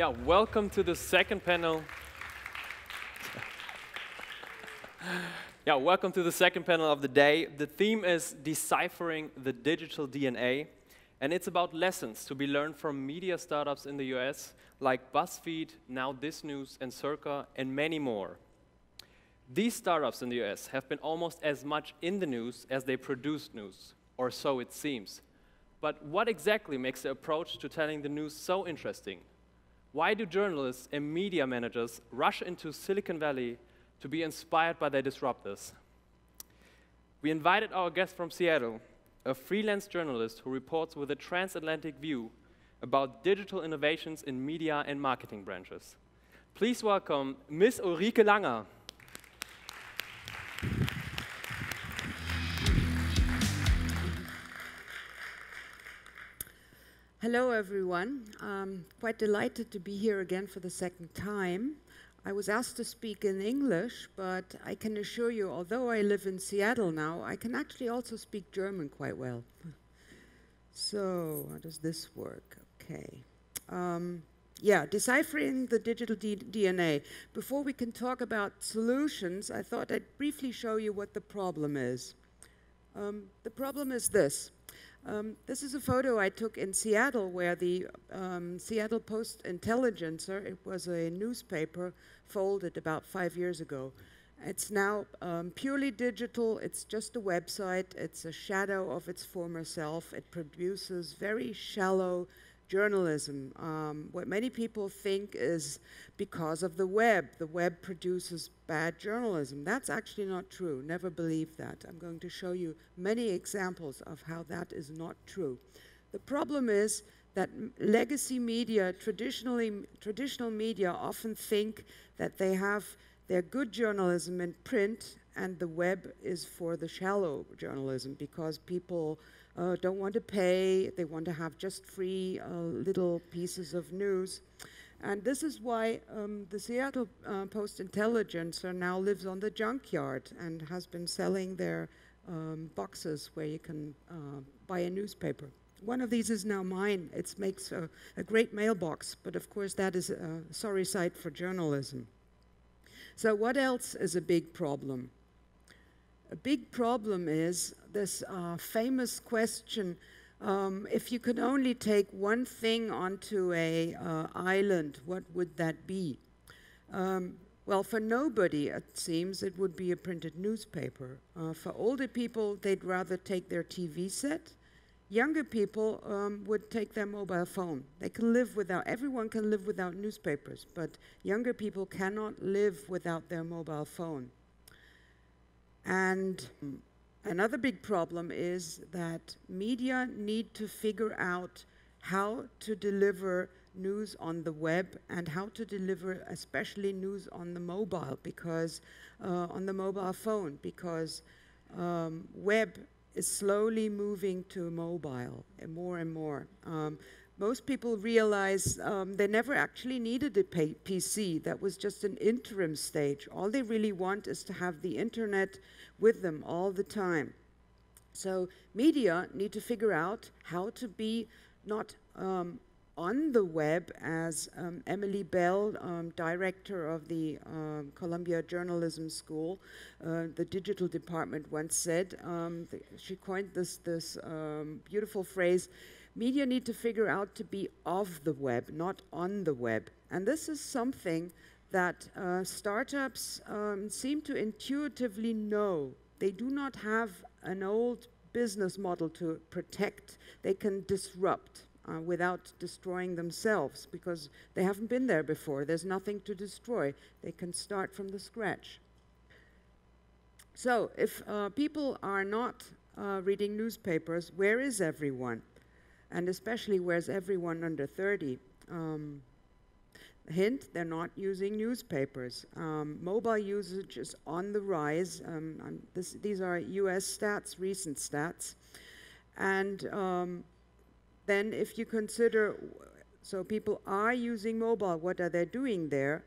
Yeah, welcome to the second panel. Yeah, welcome to the second panel of the day. The theme is Deciphering the Digital DNA, and it's about lessons to be learned from media startups in the US, like BuzzFeed, Now This News, and Circa, and many more. These startups in the US have been almost as much in the news as they produce news, or so it seems. But what exactly makes the approach to telling the news so interesting? Why do journalists and media managers rush into Silicon Valley to be inspired by their disruptors? We invited our guest from Seattle, a freelance journalist who reports with a transatlantic view about digital innovations in media and marketing branches. Please welcome Ms. Ulrike Langer. Hello, everyone. Quite delighted to be here again for the second time. I was asked to speak in English, but I can assure you, although I live in Seattle now, I can actually also speak German quite well. So, how does this work? Okay. Yeah, deciphering the digital DNA. Before we can talk about solutions, I thought I'd briefly show you what the problem is. The problem is this. This is a photo I took in Seattle where the Seattle Post-Intelligencer, it was a newspaper, folded about 5 years ago. It's now purely digital, it's just a website, it's a shadow of its former self. It produces very shallow journalism. What many people think is because of the web produces bad journalism. That's actually not true. Never believe that. I'm going to show you many examples of how that is not true. The problem is that legacy media, traditional media often think that they have their good journalism in print and the web is for the shallow journalism because people don't want to pay, they want to have just free little pieces of news. And this is why the Seattle Post-Intelligencer now lives on the junkyard and has been selling their boxes where you can buy a newspaper. One of these is now mine. It makes a great mailbox, but of course that is a sorry sight for journalism. So what else is a big problem? A big problem is this famous question, if you could only take one thing onto an island, what would that be? Well, for nobody, it seems, it would be a printed newspaper. For older people, they'd rather take their TV set. Younger people would take their mobile phone. They can live without, everyone can live without newspapers, but younger people cannot live without their mobile phone. And another big problem is that media need to figure out how to deliver news on the web and how to deliver especially news on the mobile, because on the mobile phone, because web is slowly moving to mobile and more. Most people realize they never actually needed a PC. That was just an interim stage. All they really want is to have the internet with them all the time. So media need to figure out how to be not on the web, as Emily Bell, director of the Columbia Journalism School, the digital department, once said. She coined this beautiful phrase, media need to figure out to be of the web, not on the web. And this is something that startups seem to intuitively know. They do not have an old business model to protect. They can disrupt without destroying themselves because they haven't been there before. There's nothing to destroy. They can start from the scratch. So if people are not reading newspapers, where is everyone? And especially where's everyone under 30? Hint, they're not using newspapers. Mobile usage is on the rise. These are US stats, recent stats. And then if you consider, so people are using mobile, what are they doing there?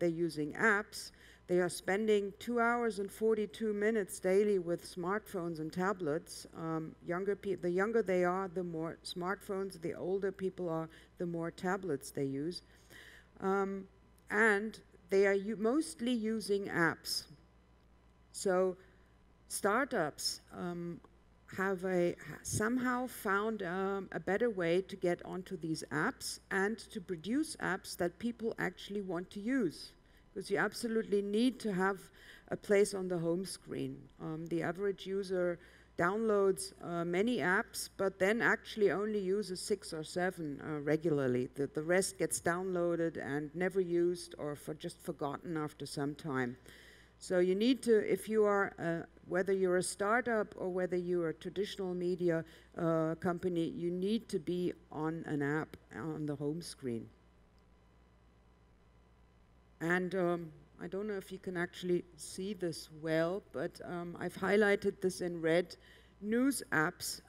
They're using apps. They are spending 2 hours and 42 minutes daily with smartphones and tablets. The younger they are, the more smartphones, the older people are, the more tablets they use. and they are mostly using apps. So startups have somehow found a better way to get onto these apps and to produce apps that people actually want to use. Because you absolutely need to have a place on the home screen. The average user downloads many apps, but then actually only uses 6 or 7 regularly. The rest gets downloaded and never used or just forgotten after some time. So you need to, if you are, whether you're a startup or whether you're a traditional media company, you need to be on an app on the home screen. And I don't know if you can actually see this well, but I've highlighted this in red. News apps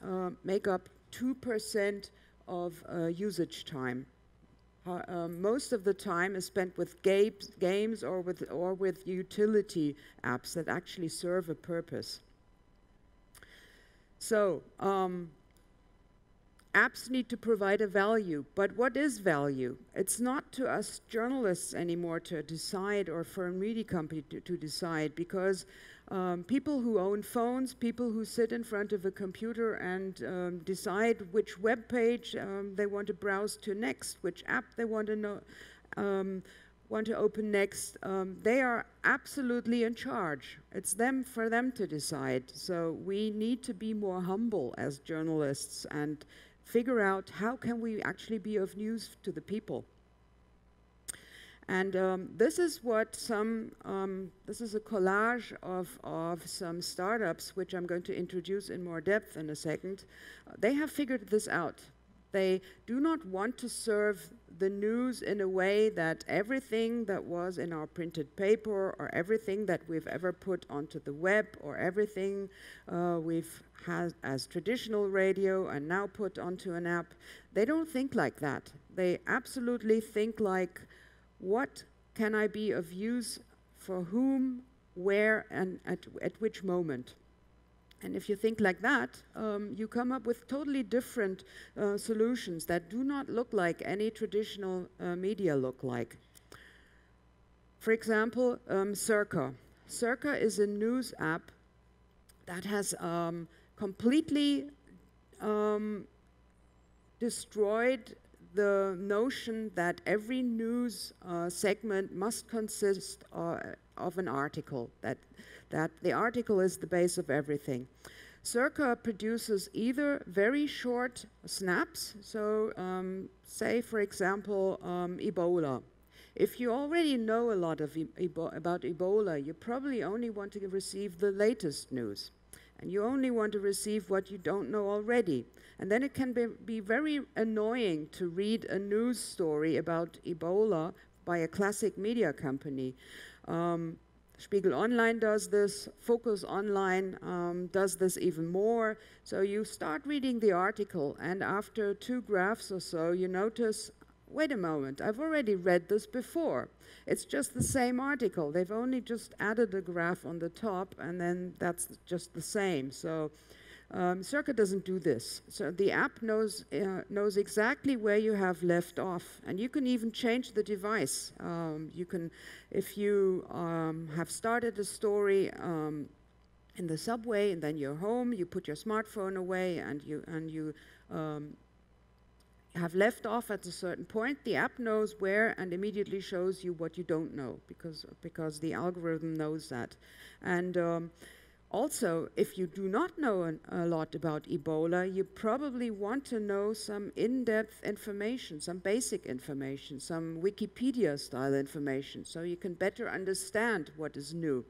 make up 2% of usage time. Most of the time is spent with games or with utility apps that actually serve a purpose. So apps need to provide a value, but what is value? It's not to us journalists anymore to decide, or for a media company to decide, because people who own phones, people who sit in front of a computer and decide which web page they want to browse to next, which app they want to open next, they are absolutely in charge. It's for them to decide. So we need to be more humble as journalists and figure out how can we actually be of use to the people. And this is what this is a collage of some startups, which I'm going to introduce in more depth in a second. They have figured this out. They do not want to serve the news in a way that everything that was in our printed paper or everything that we've ever put onto the web or everything we've had as traditional radio and now put onto an app, they don't think like that. They absolutely think like, what can I be of use for whom, where, and at which moment? And if you think like that, you come up with totally different solutions that do not look like any traditional media look like. For example, Circa. Circa is a news app that has completely destroyed the notion that every news segment must consist of an article, that the article is the base of everything. Circa produces either very short snaps, so say, for example, Ebola. If you already know a lot about Ebola, you probably only want to receive the latest news. And you only want to receive what you don't know already. And then it can be very annoying to read a news story about Ebola by a classic media company. Spiegel Online does this, Focus Online does this even more. So you start reading the article, and after 2 graphs or so, you notice, wait a moment, I've already read this before. It's just the same article. They've only just added a graph on the top, and then that's just the same. So Circa doesn't do this. So the app knows exactly where you have left off, and you can even change the device. You can, if you have started a story in the subway, and then you're home, you put your smartphone away, and you have left off at a certain point, the app knows where and immediately shows you what you don't know, because the algorithm knows that. And also, if you do not know a lot about Ebola, you probably want to know some in-depth information, some basic information, some Wikipedia-style information, so you can better understand what is new.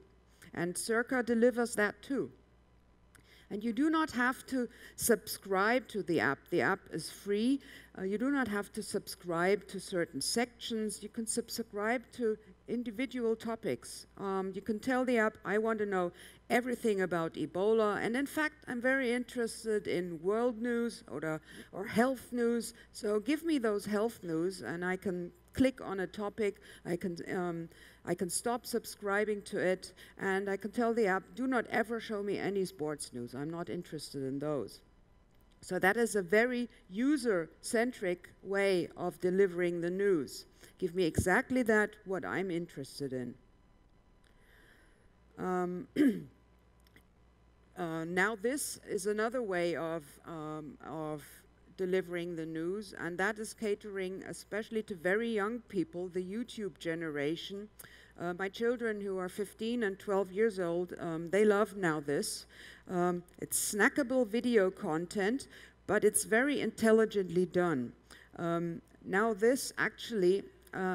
And Circa delivers that too. And you do not have to subscribe to the app. The app is free. You do not have to subscribe to certain sections. You can subscribe to individual topics. You can tell the app, I want to know everything about Ebola. And in fact, I'm very interested in world news or health news. So give me those health news, and I can click on a topic. I can stop subscribing to it, and I can tell the app, do not ever show me any sports news. I'm not interested in those. So that is a very user-centric way of delivering the news. Give me exactly that, what I'm interested in. Now this is another way of delivering the news, and that is catering especially to very young people, the YouTube generation. My children who are 15 and 12 years old, they love now this. It's snackable video content, but it's very intelligently done. Now this actually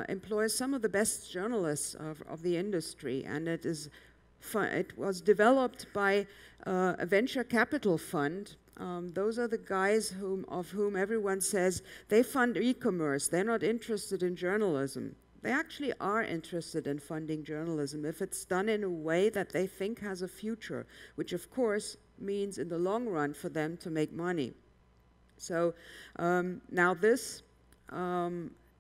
employs some of the best journalists of the industry, and it was developed by a venture capital fund. Those are the guys of whom everyone says they fund e-commerce, they're not interested in journalism. They actually are interested in funding journalism if it's done in a way that they think has a future, which of course means in the long run for them to make money. So now this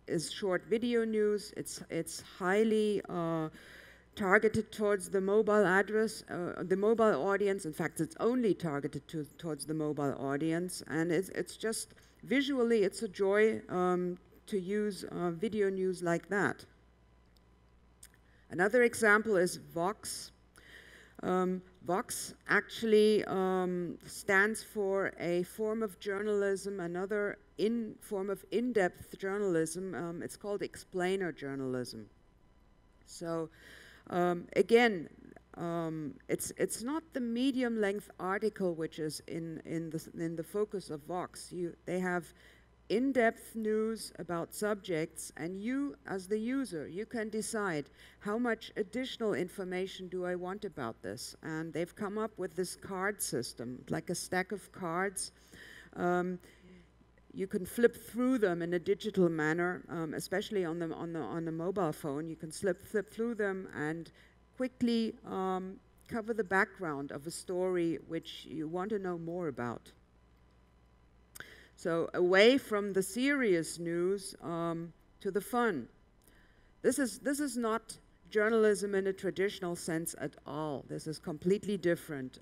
is short video news. It's highly targeted towards the mobile the mobile audience. In fact, it's only targeted towards the mobile audience, and it's just visually, it's a joy to use video news like that. Another example is Vox. Vox actually stands for a form of journalism, another form of in-depth journalism. It's called explainer journalism. So again, it's not the medium-length article which is in the focus of Vox. They have in-depth news about subjects, and you, as the user, you can decide how much additional information do I want about this. And they've come up with this card system, like a stack of cards. You can flip through them in a digital manner, especially on the mobile phone. You can flip through them and quickly cover the background of a story which you want to know more about. So away from the serious news to the fun. This is not journalism in a traditional sense at all. This is completely different.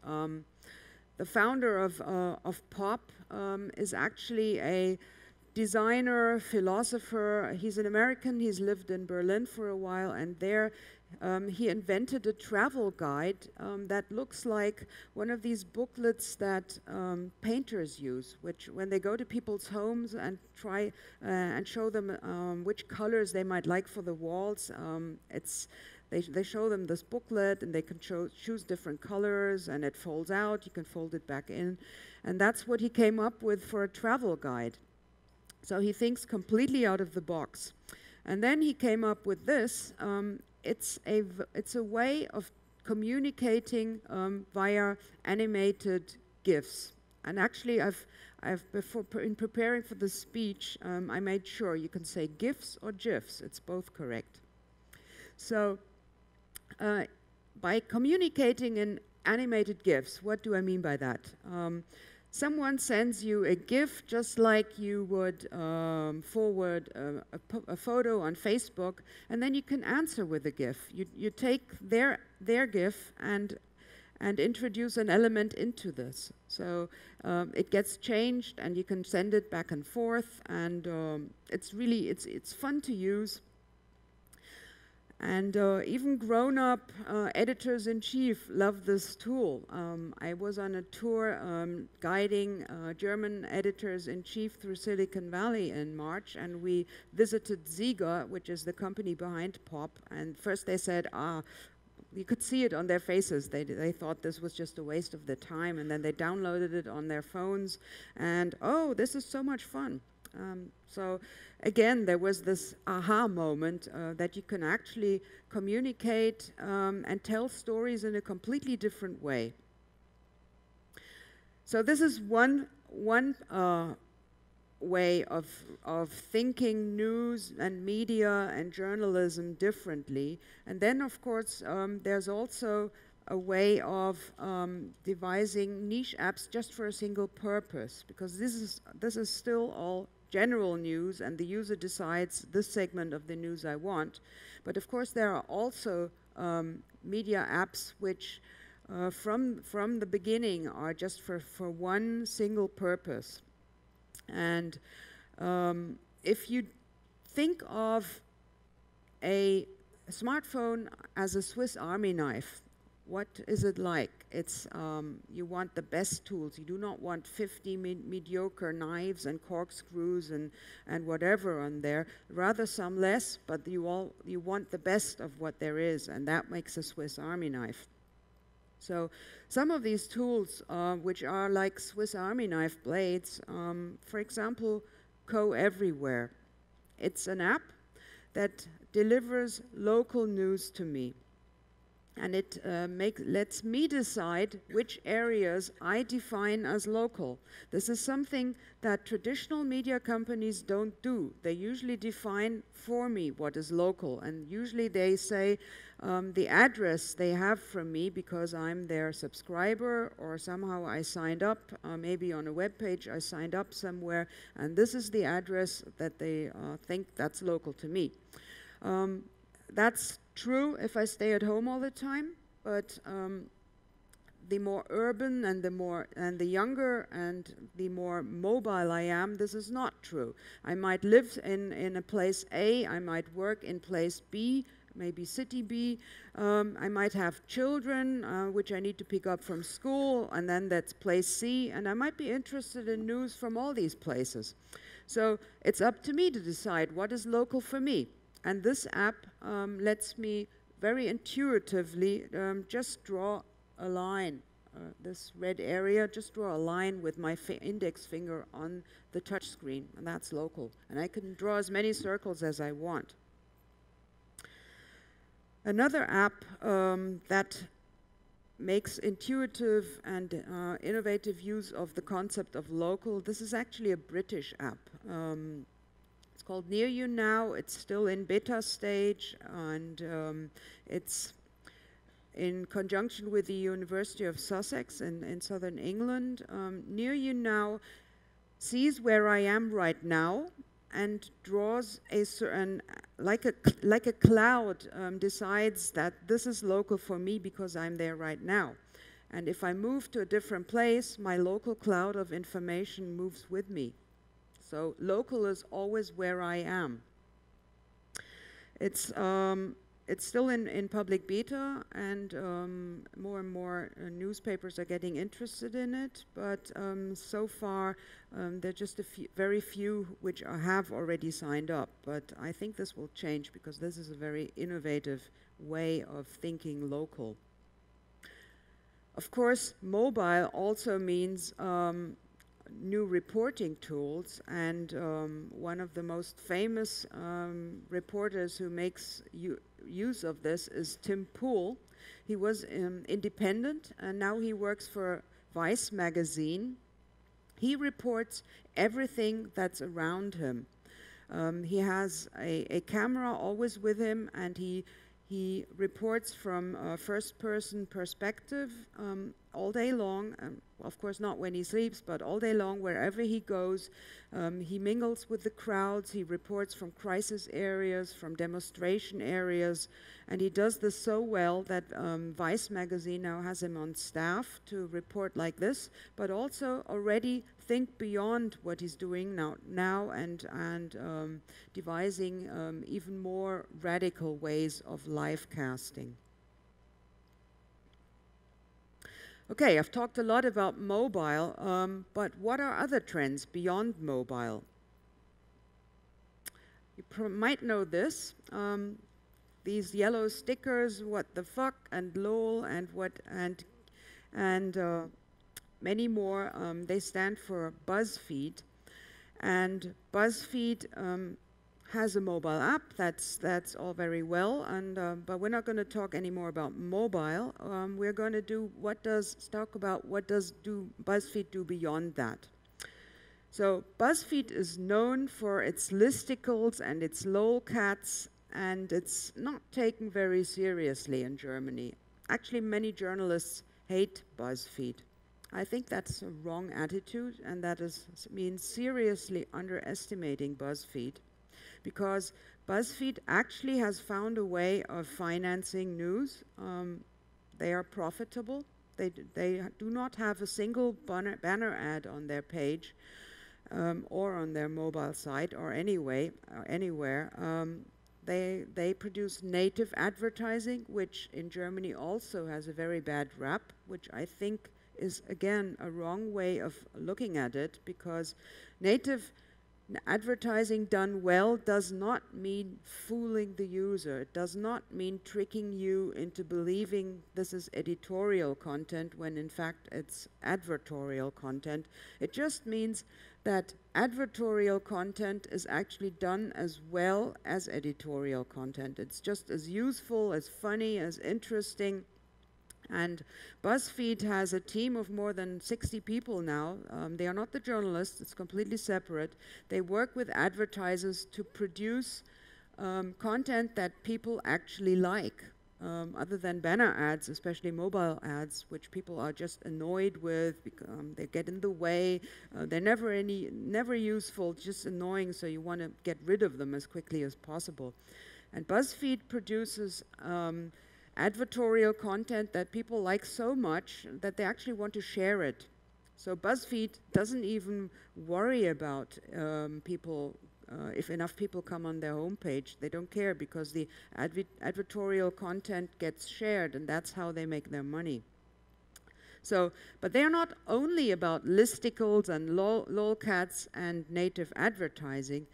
The founder of Pop is actually a designer, philosopher. He's an American. He's lived in Berlin for a while, and there he invented a travel guide that looks like one of these booklets that painters use, which when they go to people's homes and try and show them which colors they might like for the walls, they show them this booklet, and they can choose different colors, and it folds out. You can fold it back in, and that's what he came up with for a travel guide. So he thinks completely out of the box. And then he came up with this. It's a way of communicating via animated GIFs. And actually, in preparing for the speech, I made sure you can say GIFs or GIFs. It's both correct. So by communicating in animated GIFs, what do I mean by that? Someone sends you a GIF just like you would forward a photo on Facebook, and then you can answer with a GIF. You take their GIF and introduce an element into this. So it gets changed, and you can send it back and forth, and it's fun to use. And even grown-up editors-in-chief love this tool. I was on a tour guiding German editors-in-chief through Silicon Valley in March, and we visited Ziga, which is the company behind Pop. And first they said, you could see it on their faces. They thought this was just a waste of their time, and then they downloaded it on their phones, and oh, this is so much fun. So again, there was this aha moment that you can actually communicate and tell stories in a completely different way. So this is one way of thinking news and media and journalism differently. And then, of course, there's also a way of devising niche apps just for a single purpose, because this is still all general news, and the user decides this segment of the news I want. But of course, there are also media apps which from the beginning are just for one single purpose. And if you think of a smartphone as a Swiss Army knife, what is it like? It's, you want the best tools. You do not want 50 mediocre knives and corkscrews and whatever on there. Rather some less, but you want the best of what there is, and that makes a Swiss Army knife. So some of these tools, which are like Swiss Army knife blades, for example, Everywhere. It's an app that delivers local news to me. And it lets me decide which areas I define as local. This is something that traditional media companies don't do. They usually define for me what is local, and usually they say the address they have from me because I'm their subscriber, or somehow I signed up, maybe on a web page I signed up somewhere, and this is the address that they think that's local to me. That's true if I stay at home all the time, but the more urban and the younger and the more mobile I am, this is not true. I might live in a place A, I might work in place B, maybe city B. I might have children which I need to pick up from school, and then that's place C, and I might be interested in news from all these places. So it's up to me to decide what is local for me. And this app lets me very intuitively just draw a line. This red area, just draw a line with my index finger on the touch screen, and that's local. And I can draw as many circles as I want. Another app that makes intuitive and innovative use of the concept of local, this is actually a British app. It's called Near You now. It's still in beta stage, and it's in conjunction with the University of Sussex in southern England. Near You now sees where I am right now and draws a certain, like a cloud, decides that this is local for me because I'm there right now. And if I move to a different place, my local cloud of information moves with me. So local is always where I am. It's still in public beta, and more and more newspapers are getting interested in it, but so far there are just very few which have already signed up. But I think this will change because this is a very innovative way of thinking local. Of course, mobile also means new reporting tools, and one of the most famous reporters who makes use of this is Tim Pool. He was independent, and now he works for Vice magazine. He reports everything that's around him. He has a camera always with him, and he reports from a first-person perspective all day long. Of course, not when he sleeps, but all day long, wherever he goes. He mingles with the crowds. He reports from crisis areas, from demonstration areas, and he does this so well that Vice magazine now has him on staff to report like this, but also already think beyond what he's doing now and devising even more radical ways of live casting. Okay, I've talked a lot about mobile, but what are other trends beyond mobile? You might know this. These yellow stickers, what the fuck and lol and many more, they stand for BuzzFeed. And BuzzFeed has a mobile app. That's all very well, and but we're not going to talk anymore about mobile. We're going to talk about what does BuzzFeed do beyond that. So BuzzFeed is known for its listicles and its lolcats, and it's not taken very seriously in Germany. Actually, many journalists hate BuzzFeed. I think that's a wrong attitude, and that means seriously underestimating BuzzFeed, because BuzzFeed actually has found a way of financing news. They are profitable. They do not have a single banner ad on their page or on their mobile site or anywhere. They produce native advertising, which in Germany also has a very bad rap, which I think is, again, a wrong way of looking at it, because native advertising done well does not mean fooling the user. It does not mean tricking you into believing this is editorial content when in fact it's advertorial content. It just means that advertorial content is actually done as well as editorial content. It's just as useful, as funny, as interesting. And BuzzFeed has a team of more than 60 people now. They are not the journalists, it's completely separate. They work with advertisers to produce content that people actually like, other than banner ads, especially mobile ads, which people are just annoyed with. They get in the way. They're never useful, just annoying, so you want to get rid of them as quickly as possible. And BuzzFeed produces advertorial content that people like so much that they actually want to share it. So BuzzFeed doesn't even worry about people, if enough people come on their homepage. They don't care, because the advertorial content gets shared, and that's how they make their money. So, but they're not only about listicles and lolcats and native advertising.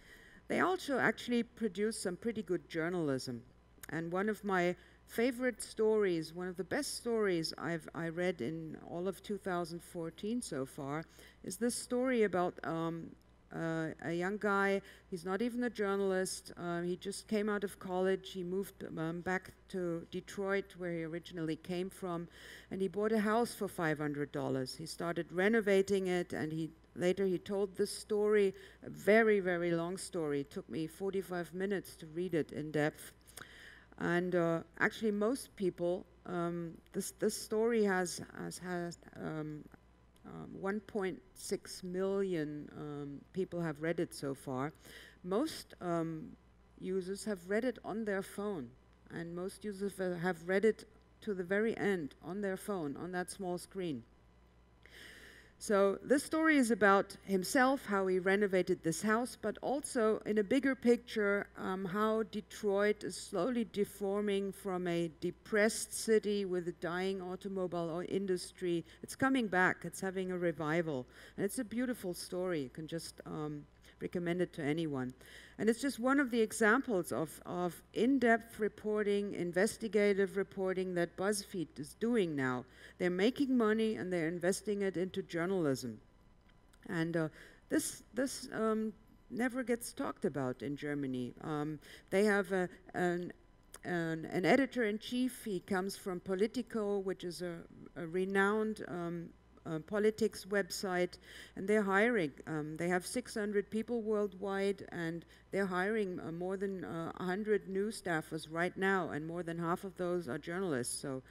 They also actually produce some pretty good journalism. And one of my favorite stories, one of the best stories I read in all of 2014 so far, is this story about a young guy. He's not even a journalist. He just came out of college. He moved back to Detroit, where he originally came from, and he bought a house for $500. He started renovating it, and later he told this story, a very, very long story. It took me 45 minutes to read it in depth. And actually, most people, this story has 1.6 million people have read it so far. Most users have read it on their phone, and most users have read it to the very end on their phone, on that small screen. So this story is about himself, how he renovated this house, but also in a bigger picture, how Detroit is slowly deforming from a depressed city with a dying automobile industry. It's coming back, it's having a revival, and it's a beautiful story. You can just recommend it to anyone. And it's just one of the examples of in-depth reporting, investigative reporting that BuzzFeed is doing now. They're making money and they're investing it into journalism. And this never gets talked about in Germany. They have an editor-in-chief. He comes from Politico, which is a renowned politics website, and they're hiring. They have 600 people worldwide, and they're hiring more than 100 news staffers right now, and more than half of those are journalists. So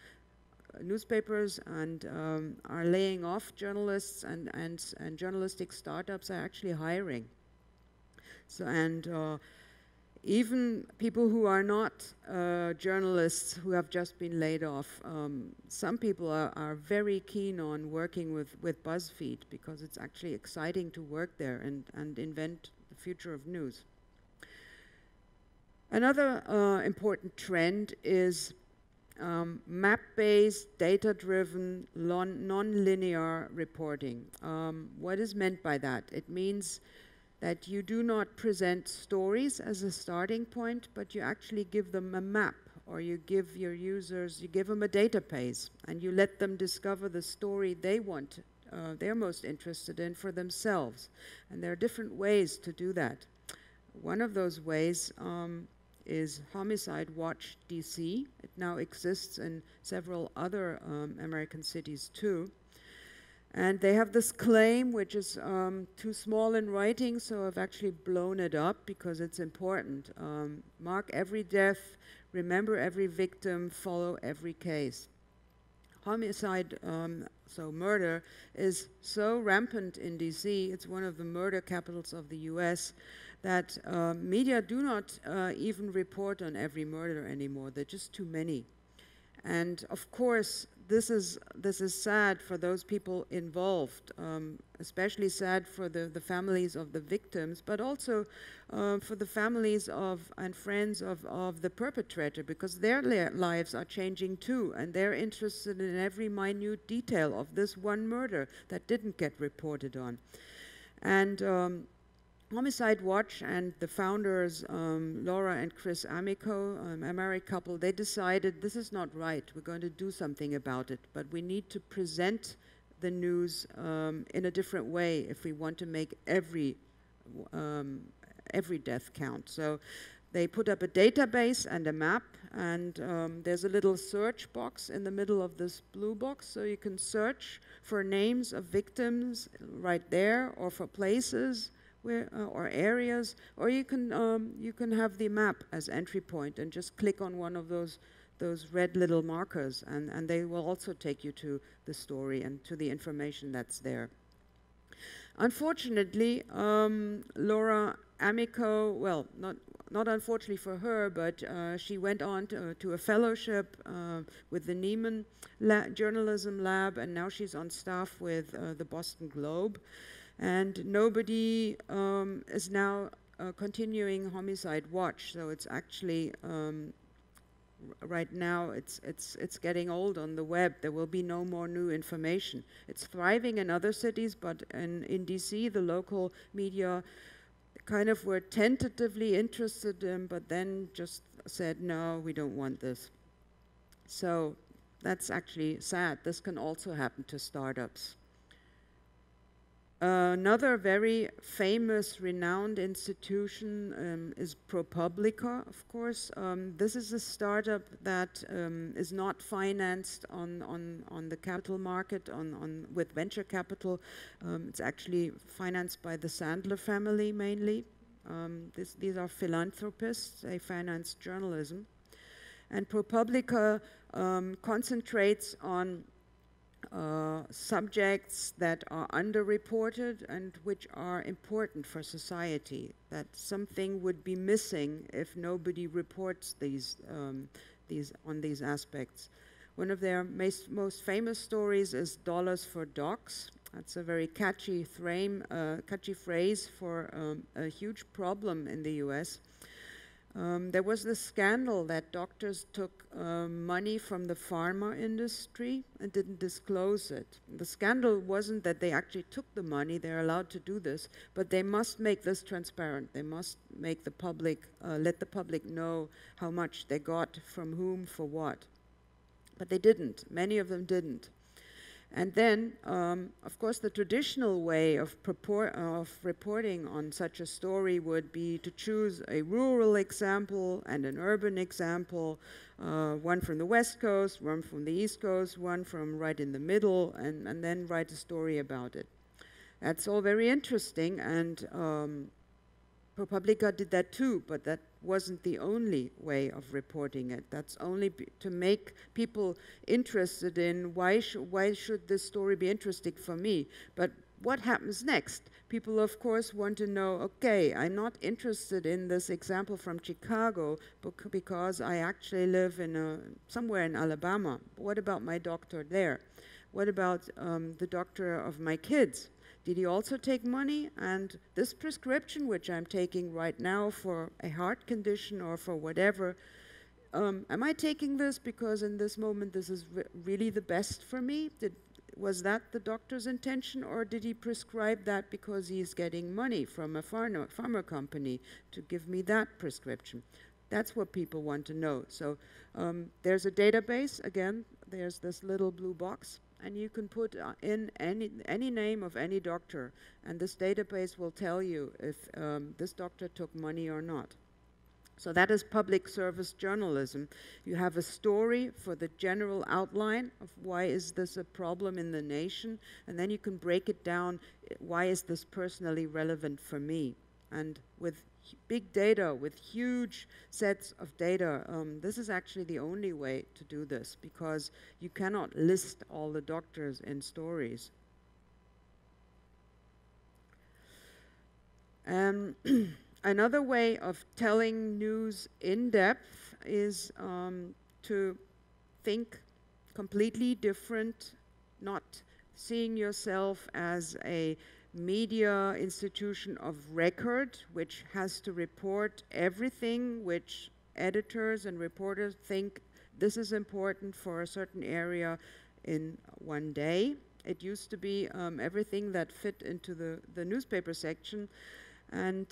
newspapers and are laying off journalists, and journalistic startups are actually hiring. So, and even people who are not journalists who have just been laid off, some people are very keen on working with BuzzFeed, because it's actually exciting to work there and invent the future of news. Another important trend is map-based, data-driven, non-linear reporting. What is meant by that? It means that you do not present stories as a starting point, but you actually give them a map, or you give your users, you give them a database, and you let them discover the story they want, they're most interested in for themselves. And there are different ways to do that. One of those ways is Homicide Watch DC. It now exists in several other American cities too. And they have this claim, which is too small in writing, so I've actually blown it up because it's important. Mark every death, remember every victim, follow every case. Homicide, so murder, is so rampant in DC, it's one of the murder capitals of the US, that media do not even report on every murder anymore. There are just too many. And of course, this is sad for those people involved, especially sad for the families of the victims, but also for the families of and friends of the perpetrator, because their lives are changing too, and they're interested in every minute detail of this one murder that didn't get reported on. And Homicide Watch and the founders, Laura and Chris Amico, a married couple, they decided this is not right. We're going to do something about it, but we need to present the news in a different way if we want to make every death count. So they put up a database and a map, and there's a little search box in the middle of this blue box, so you can search for names of victims right there, or for places where, or areas, or you can have the map as entry point and just click on one of those red little markers, and they will also take you to the story and to the information that's there. Unfortunately, Laura Amico, well, not unfortunately for her, but she went on to a fellowship with the Nieman Journalism Lab, and now she's on staff with the Boston Globe. And nobody is now continuing Homicide Watch, so it's actually right now it's getting old on the web. There will be no more new information. It's thriving in other cities, but in DC, the local media kind of were tentatively interested in, but then just said, no, we don't want this. So that's actually sad. This can also happen to startups. Another very famous, renowned institution is ProPublica, of course. This is a startup that is not financed on the capital market, with venture capital. It's actually financed by the Sandler family mainly. These are philanthropists. They finance journalism. And ProPublica concentrates on subjects that are underreported and which are important for society, that something would be missing if nobody reports these aspects. One of their most famous stories is Dollars for Docs. That's a very catchy phrase for a huge problem in the US. There was this scandal that doctors took money from the pharma industry and didn't disclose it. The scandal wasn't that they actually took the money, they're allowed to do this, but they must make this transparent. They must make the public, let the public know how much they got from whom for what. But they didn't, many of them didn't. And then, of course, the traditional way of reporting on such a story would be to choose a rural example and an urban example, one from the West Coast, one from the East Coast, one from right in the middle, and then write a story about it. That's all very interesting, and ProPublica did that too, but that wasn't the only way of reporting it. That's only to make people interested in why should this story be interesting for me. But what happens next? People, of course, want to know, okay, I'm not interested in this example from Chicago because I actually live in somewhere in Alabama. What about my doctor there? What about the doctor of my kids? Did he also take money? And this prescription, which I'm taking right now for a heart condition or for whatever, am I taking this because in this moment this is really the best for me? Was that the doctor's intention, or did he prescribe that because he's getting money from a pharma company to give me that prescription? That's what people want to know. So there's a database. Again, there's this little blue box. And you can put in any name of any doctor, and this database will tell you if this doctor took money or not. So that is public service journalism. You have a story for the general outline of why is this a problem in the nation, and then you can break it down, why is this personally relevant for me? And with big data, with huge sets of data, this is actually the only way to do this, because you cannot list all the doctors in stories. Another way of telling news in depth is to think completely different, not seeing yourself as a media institution of record, which has to report everything which editors and reporters think this is important for a certain area in one day. It used to be everything that fit into the newspaper section. And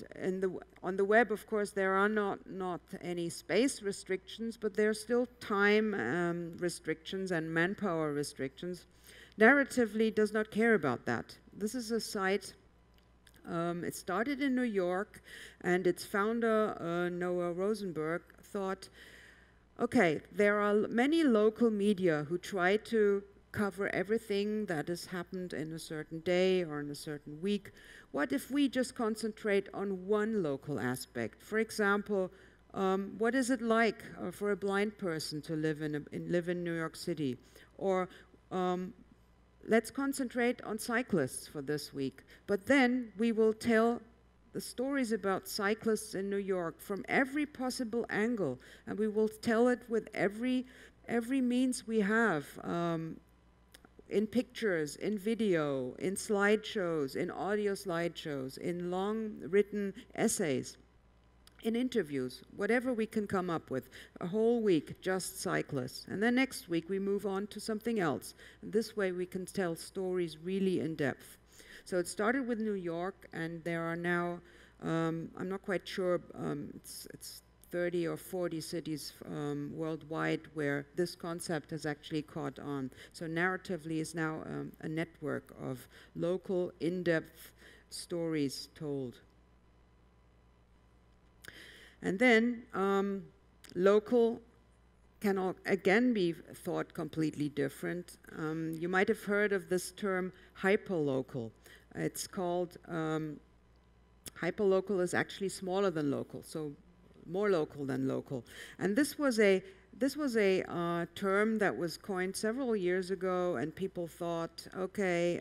on the web, of course, there are not any space restrictions, but there are still time restrictions and manpower restrictions. Narratively does not care about that. This is a site, it started in New York, and its founder, Noah Rosenberg, thought, okay, there are many local media who try to cover everything that has happened in a certain day or in a certain week. What if we just concentrate on one local aspect? For example, what is it like for a blind person to live in New York City? Or let's concentrate on cyclists for this week. But then we will tell the stories about cyclists in New York from every possible angle, and we will tell it with every means we have, in pictures, in video, in slideshows, in audio slideshows, in long written essays, in interviews, whatever we can come up with. A whole week, just cyclists. And then next week we move on to something else. And this way we can tell stories really in depth. So it started with New York, and there are now, I'm not quite sure, it's 30 or 40 cities worldwide where this concept has actually caught on. So narratively is now a network of local, in-depth stories told. And then local can again be thought completely different. You might have heard of this term hyperlocal. It's called, hyperlocal is actually smaller than local, so more local than local. And this was a term that was coined several years ago, and people thought, okay,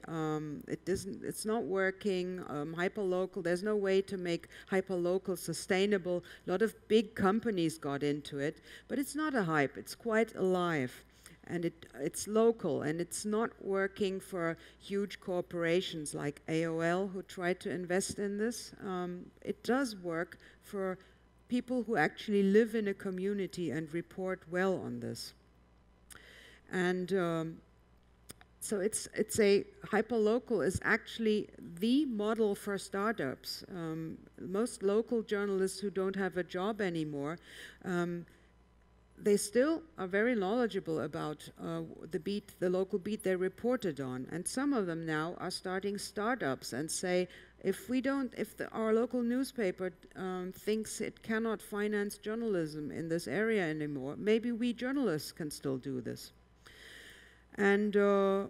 it's not working, hyperlocal, there's no way to make hyperlocal sustainable. A lot of big companies got into it, but it's not a hype, it's quite alive. And it's local, and it's not working for huge corporations like AOL who try to invest in this. It does work for people who actually live in a community and report well on this. And so it's a hyperlocal is actually the model for startups. Most local journalists who don't have a job anymore, they still are very knowledgeable about the local beat they reported on. And some of them now are starting startups and say, if our local newspaper thinks it cannot finance journalism in this area anymore, maybe we journalists can still do this. And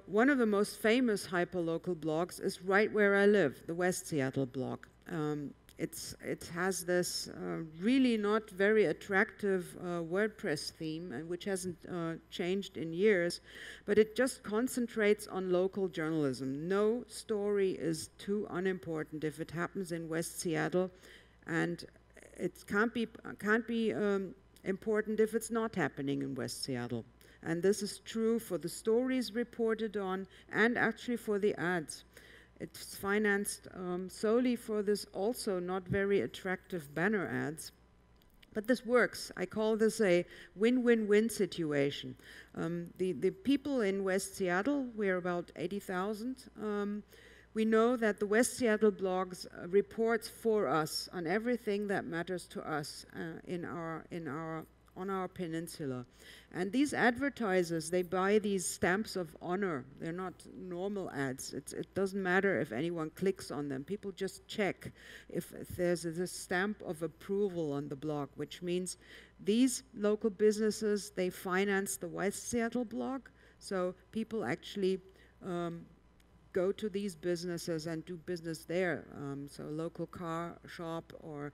one of the most famous hyperlocal blogs is right where I live, the West Seattle blog. It has this really not very attractive WordPress theme, and which hasn't changed in years, but it just concentrates on local journalism. No story is too unimportant if it happens in West Seattle, and it can't be important if it's not happening in West Seattle. And this is true for the stories reported on and actually for the ads. It's financed solely for this also not very attractive banner ads. But this works. I call this a win-win-win situation. The people in West Seattle, we're about 80,000, we know that the West Seattle blogs reports for us on everything that matters to us on our peninsula. And these advertisers, they buy these stamps of honor. They're not normal ads. It doesn't matter if anyone clicks on them. People just check if there's this stamp of approval on the blog, which means these local businesses, they finance the West Seattle blog. So people actually go to these businesses and do business there. So a local car shop or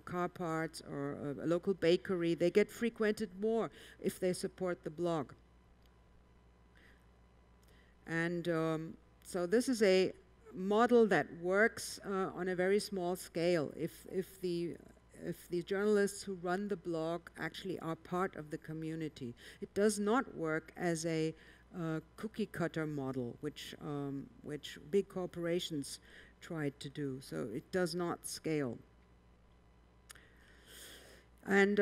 car parts or a local bakery, they get frequented more if they support the blog. And so this is a model that works on a very small scale. If the if the journalists who run the blog actually are part of the community. It does not work as a cookie cutter model, which big corporations tried to do. So it does not scale. And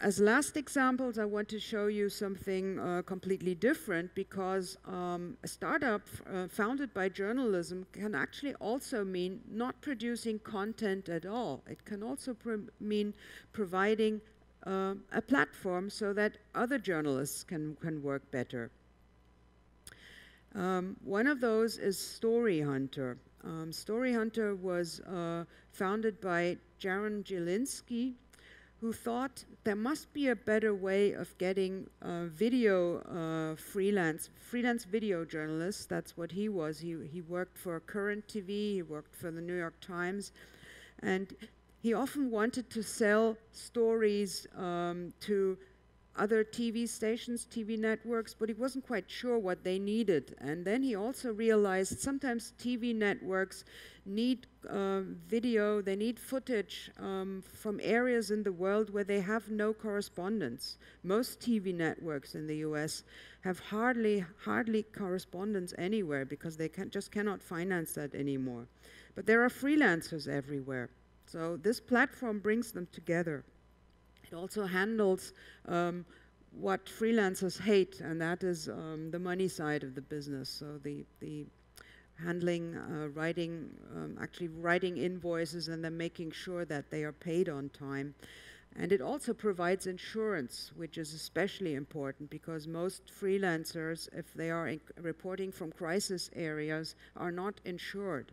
as last examples, I want to show you something completely different, because a startup founded by journalism can actually also mean not producing content at all. It can also mean providing a platform so that other journalists can work better. One of those is Story Hunter. Story Hunter was founded by Jaron Jelinski, who thought there must be a better way of getting freelance video journalists. That's what he was. He worked for Current TV, he worked for the New York Times, and he often wanted to sell stories to other TV stations, TV networks, but he wasn't quite sure what they needed. And then he also realized sometimes TV networks need video, they need footage from areas in the world where they have no correspondence. Most TV networks in the US have hardly correspondence anywhere, because they just cannot finance that anymore. But there are freelancers everywhere. So this platform brings them together. It also handles what freelancers hate, and that is the money side of the business. So the handling, actually writing invoices and then making sure that they are paid on time. And it also provides insurance, which is especially important, because most freelancers, if they are reporting from crisis areas, are not insured.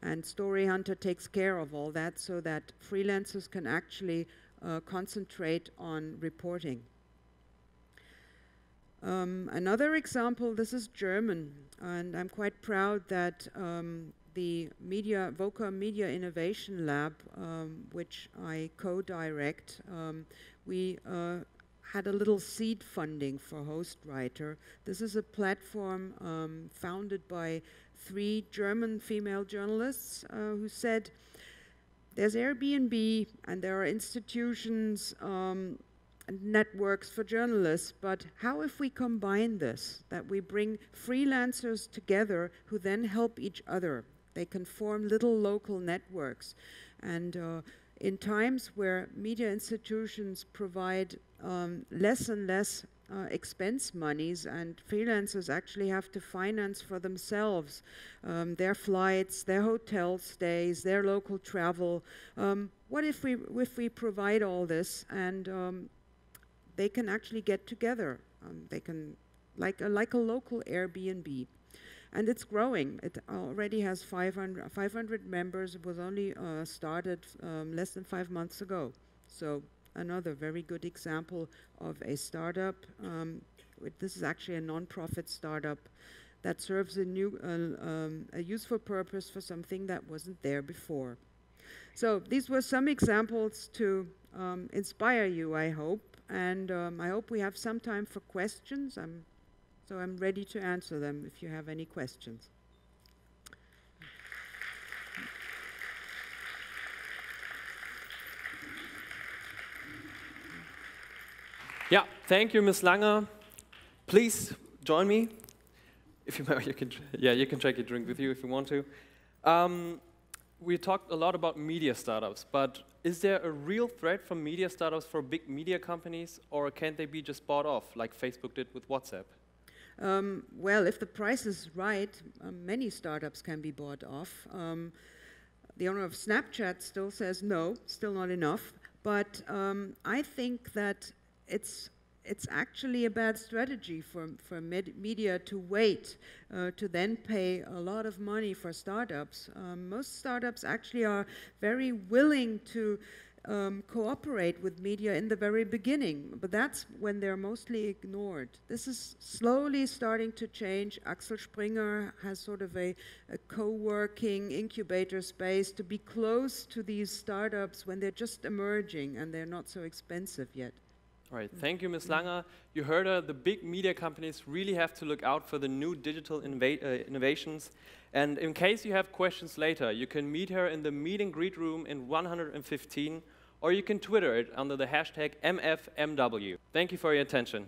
And Story Hunter takes care of all that, so that freelancers can actually concentrate on reporting. Another example, this is German, and I'm quite proud that the VOCA Media Innovation Lab, which I co-direct, we had a little seed funding for Hostwriter. This is a platform founded by 3 German female journalists who said, there's Airbnb and there are institutions and networks for journalists, but how if we combine this, that we bring freelancers together who then help each other? They can form little local networks. And in times where media institutions provide less and less expense monies, and freelancers actually have to finance for themselves their flights, their hotel stays, their local travel. What if we provide all this, and they can actually get together? They can, like a local Airbnb. And it's growing. It already has 500 members. It was only started less than 5 months ago. So another very good example of a startup. This is actually a non-profit startup that serves a useful purpose for something that wasn't there before. So these were some examples to inspire you, I hope. And I hope we have some time for questions. So I'm ready to answer them if you have any questions. Yeah, thank you, Ms. Langer. Please join me. If you can, you can take your drink with you if you want to. We talked a lot about media startups, but is there a real threat from media startups for big media companies, or can't they be just bought off, like Facebook did with WhatsApp? Well, if the price is right, many startups can be bought off. The owner of Snapchat still says no, still not enough. But I think that it's actually a bad strategy for media to wait to then pay a lot of money for startups. Most startups actually are very willing to cooperate with media in the very beginning, but that's when they're mostly ignored. This is slowly starting to change. Axel Springer has sort of a co-working incubator space to be close to these startups when they're just emerging and they're not so expensive yet. All right, thank you, Ms. Langer. You heard her. The big media companies really have to look out for the new digital innovations. And in case you have questions later, you can meet her in the meet and greet room in 115, or you can Twitter it under the hashtag MFMW. Thank you for your attention.